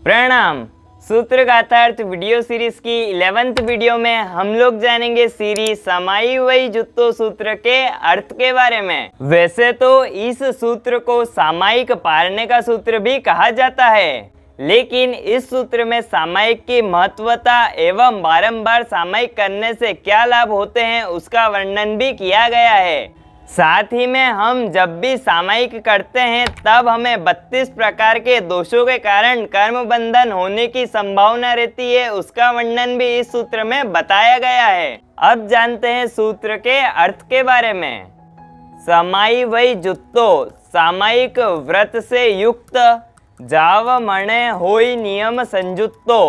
प्रणाम। सूत्र गाथार्थ video series की 11th वीडियो में हम लोग जानेंगे सीरीज समाई वही जुत्तो सूत्र के अर्थ के बारे में। वैसे तो इस सूत्र को सामायिक पारने का सूत्र भी कहा जाता है, लेकिन इस सूत्र में सामायिक की महत्वता एवं बारंबार सामायिक करने से क्या लाभ होते हैं उसका वर्णन भी किया गया है। साथ ही में हम जब भी सामायिक करते हैं तब हमें 32 प्रकार के दोषों के कारण कर्म बंधन होने की संभावना रहती है, उसका वर्णन भी इस सूत्र में बताया गया है। अब जानते हैं सूत्र के अर्थ के बारे में। समाई वही जुत्तो सामायिक व्रत से युक्त जाव मणे होई नियम संजुत्तो,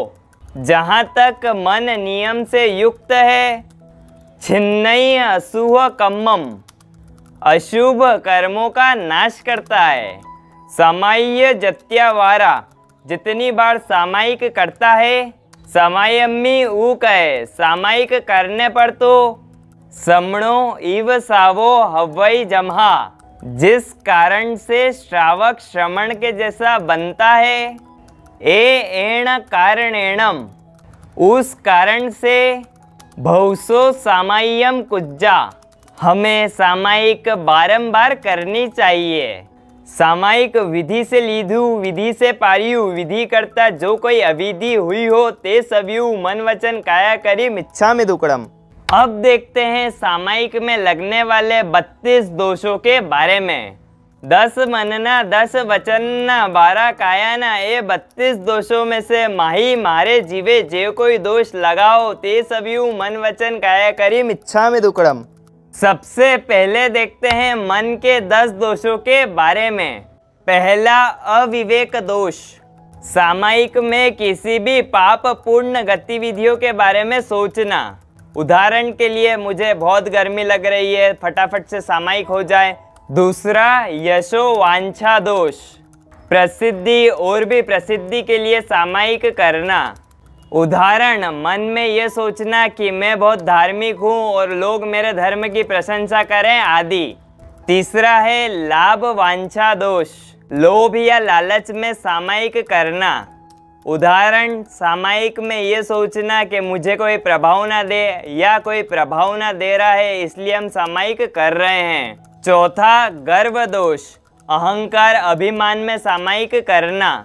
जहाँ तक मन नियम से युक्त है। छिन्नई अशुभ कम्मम अशुभ कर्मों का नाश करता है। समाय्य जत्यावारा जितनी बार सामायिक करता है। समायम्मी ऊक है, सामायिक करने पर तो समणो इव सावो हवई जमहा, जिस कारण से श्रावक श्रमण के जैसा बनता है। एण कारणेणम उस कारण से। भवसो सामाय्यम कुज्जा हमें सामायिक बारंबार करनी चाहिए। सामायिक विधि से लीधु विधि से पारियु, विधि करता जो कोई अविधि हुई हो ते सभ्यु मन वचन काया करी मिच्छामि दुक्कड़म। अब देखते हैं सामायिक में लगने वाले 32 दोषों के बारे में। 10 मनना 10 वचनना 12 कायाना, ये 32 दोषों में से माही मारे जीवे जे कोई दोष लगाओ ते सभ्यु मन वचन काया करी मिच्छामि दुक्कड़म। सबसे पहले देखते हैं मन के 10 दोषों के बारे में। पहला अविवेक दोष। सामायिक में किसी भी पाप पूर्ण गतिविधियों के बारे में सोचना। उदाहरण के लिए मुझे बहुत गर्मी लग रही है, फटाफट से सामायिक हो जाए। दूसरा यशो वांछा दोष। प्रसिद्धि और भी प्रसिद्धि के लिए सामायिक करना। उदाहरण मन में ये सोचना कि मैं बहुत धार्मिक हूँ और लोग मेरे धर्म की प्रशंसा करें आदि। तीसरा है लाभ वांछा दोष। लोभ या लालच में सामायिक करना। उदाहरण सामायिक में ये सोचना कि मुझे कोई प्रभाव ना दे या कोई प्रभाव ना दे रहा है, इसलिए हम सामायिक कर रहे हैं। चौथा गर्व दोष। अहंकार अभिमान में सामायिक करना।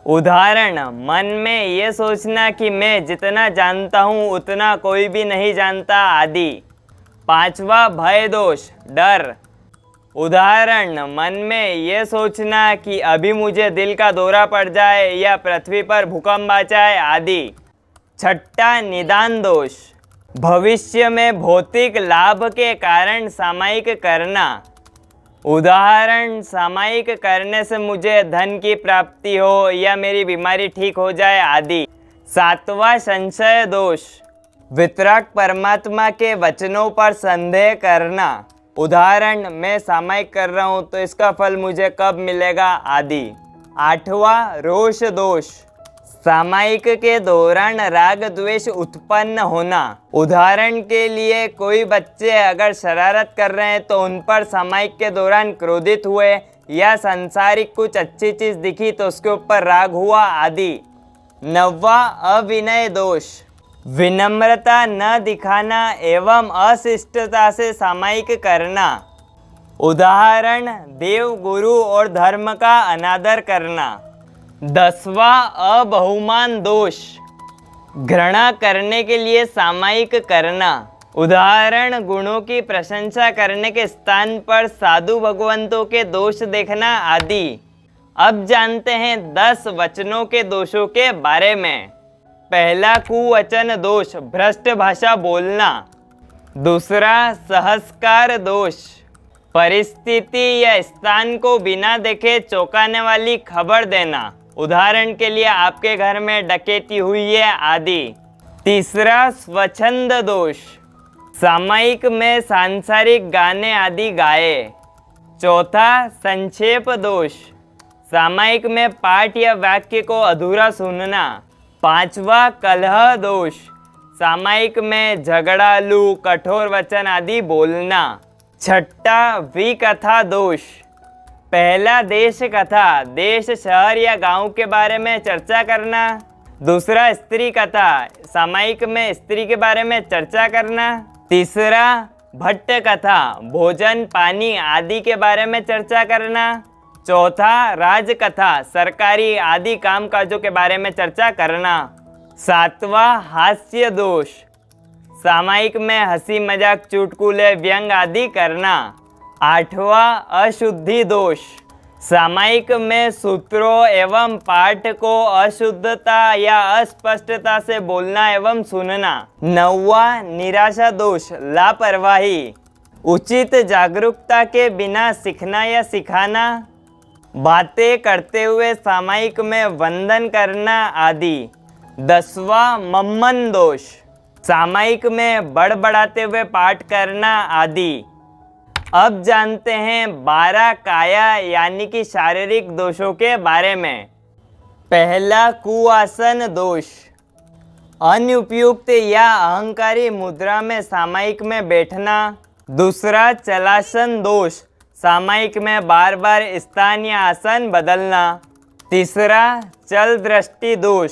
उदाहरण मन में ये सोचना कि मैं जितना जानता हूँ उतना कोई भी नहीं जानता आदि। पांचवा भय दोष डर। उदाहरण मन में ये सोचना कि अभी मुझे दिल का दौरा पड़ जाए या पृथ्वी पर भूकंप आ जाए आदि। छठा निदान दोष। भविष्य में भौतिक लाभ के कारण सामायिक करना। उदाहरण सामायिक करने से मुझे धन की प्राप्ति हो या मेरी बीमारी ठीक हो जाए आदि। सातवां संशय दोष। वितरक परमात्मा के वचनों पर संदेह करना। उदाहरण मैं सामायिक कर रहा हूँ तो इसका फल मुझे कब मिलेगा आदि। आठवां रोष दोष। सामायिक के दौरान राग द्वेष उत्पन्न होना। उदाहरण के लिए कोई बच्चे अगर शरारत कर रहे हैं तो उन पर सामायिक के दौरान क्रोधित हुए, या संसारिक कुछ अच्छी चीज दिखी तो उसके ऊपर राग हुआ आदि। नौवां अविनय दोष। विनम्रता न दिखाना एवं अशिष्टता से सामायिक करना। उदाहरण देव गुरु और धर्म का अनादर करना। 10वां अबहुमान दोष। घृणा करने के लिए सामायिक करना। उदाहरण गुणों की प्रशंसा करने के स्थान पर साधु भगवंतों के दोष देखना आदि। अब जानते हैं 10 वचनों के दोषों के बारे में। पहला कुवचन दोष, भ्रष्ट भाषा बोलना। दूसरा सहस्कार दोष। परिस्थिति या स्थान को बिना देखे चौंकाने वाली खबर देना। उदाहरण के लिए आपके घर में डकैती हुई है आदि। तीसरा स्वच्छंद दोष। सामायिक में सांसारिक गाने आदि गाए। चौथा संक्षेप दोष। सामायिक में पाठ या वाक्य को अधूरा सुनना। पांचवा कलह दोष। सामायिक में झगड़ालू कठोर वचन आदि बोलना। छठा विकथा दोष। पहला देश कथा, देश, शहर या गांव के बारे में चर्चा करना। दूसरा स्त्री कथा, सामायिक में स्त्री के बारे में चर्चा करना। तीसरा भट्ट कथा, भोजन, पानी आदि के बारे में चर्चा करना। चौथा राजकथा, सरकारी आदि कामकाजों के बारे में चर्चा करना। सातवां हास्य दोष, सामायिक में हंसी मजाक, चुटकुले, व्यंग आदि करना। आठवां अशुद्धि दोष, सामायिक में सूत्रों एवं पाठ को अशुद्धता या अस्पष्टता से बोलना एवं सुनना। नौवां निराशा दोष, लापरवाही, उचित जागरूकता के बिना सीखना या सिखाना, बातें करते हुए सामायिक में वंदन करना आदि। 10वां मम्मन दोष, सामायिक में बड़बड़ाते हुए पाठ करना आदि। अब जानते हैं 12 काया यानी कि शारीरिक दोषों के बारे में। पहला कुआसन दोष, अनुपयुक्त या अहंकारी मुद्रा में सामायिक में बैठना। दूसरा चलासन दोष, सामायिक में बार बार स्थान या आसन बदलना। तीसरा चल दृष्टि दोष,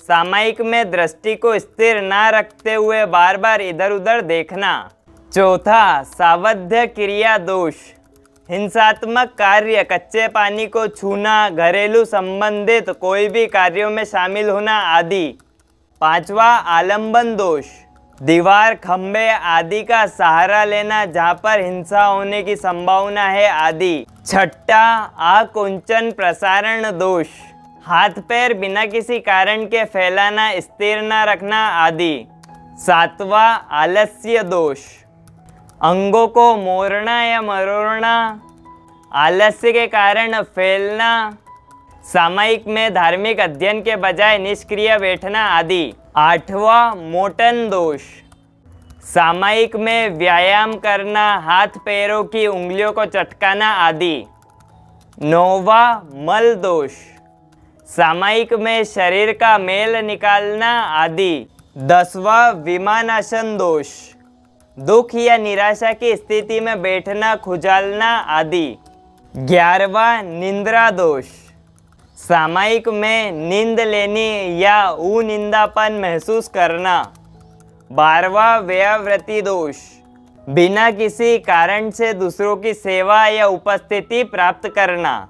सामायिक में दृष्टि को स्थिर न रखते हुए बार बार इधर उधर देखना। चौथा सावध्य क्रिया दोष, हिंसात्मक कार्य, कच्चे पानी को छूना, घरेलू संबंधित कोई भी कार्यों में शामिल होना आदि। पांचवा आलंबन दोष, दीवार, खंबे आदि का सहारा लेना जहाँ पर हिंसा होने की संभावना है आदि। छठा आकुंचन प्रसारण दोष, हाथ पैर बिना किसी कारण के फैलाना, स्थिर न रखना आदि। सातवां आलस्य दोष, अंगों को मोड़ना या मरोड़ना, आलस्य के कारण फैलना, सामायिक में धार्मिक अध्ययन के बजाय निष्क्रिय बैठना आदि। आठवां मोटन दोष, सामायिक में व्यायाम करना, हाथ पैरों की उंगलियों को चटकाना आदि। नौवां मल दोष, सामायिक में शरीर का मेल निकालना आदि। 10वां विमानासन दोष, दुख या निराशा की स्थिति में बैठना, खुजालना आदि। 11वां निंद्रा दोष, सामायिक में नींद लेनी या उनिंदापन महसूस करना। 12वां व्यावृत्ति दोष, बिना किसी कारण से दूसरों की सेवा या उपस्थिति प्राप्त करना।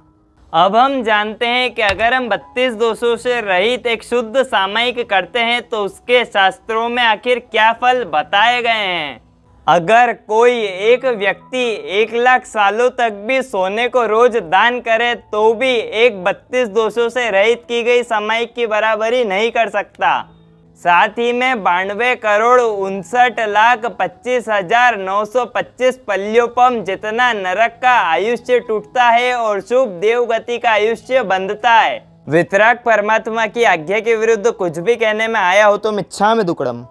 अब हम जानते हैं कि अगर हम 32 दोषों से रहित एक शुद्ध सामायिक करते हैं तो उसके शास्त्रों में आखिर क्या फल बताए गए हैं। अगर कोई एक व्यक्ति 1 लाख सालों तक भी सोने को रोज दान करे तो भी एक 32 दोषों से रहित की गई सामायिक की बराबरी नहीं कर सकता। साथ ही में 92,59,25,925 पल्योपम जितना नरक का आयुष्य टूटता है और शुभ देवगति का आयुष्य बंधता है। वितराग परमात्मा की आज्ञा के विरुद्ध कुछ भी कहने में आया हो तो मिच्छामि दुक्कडम।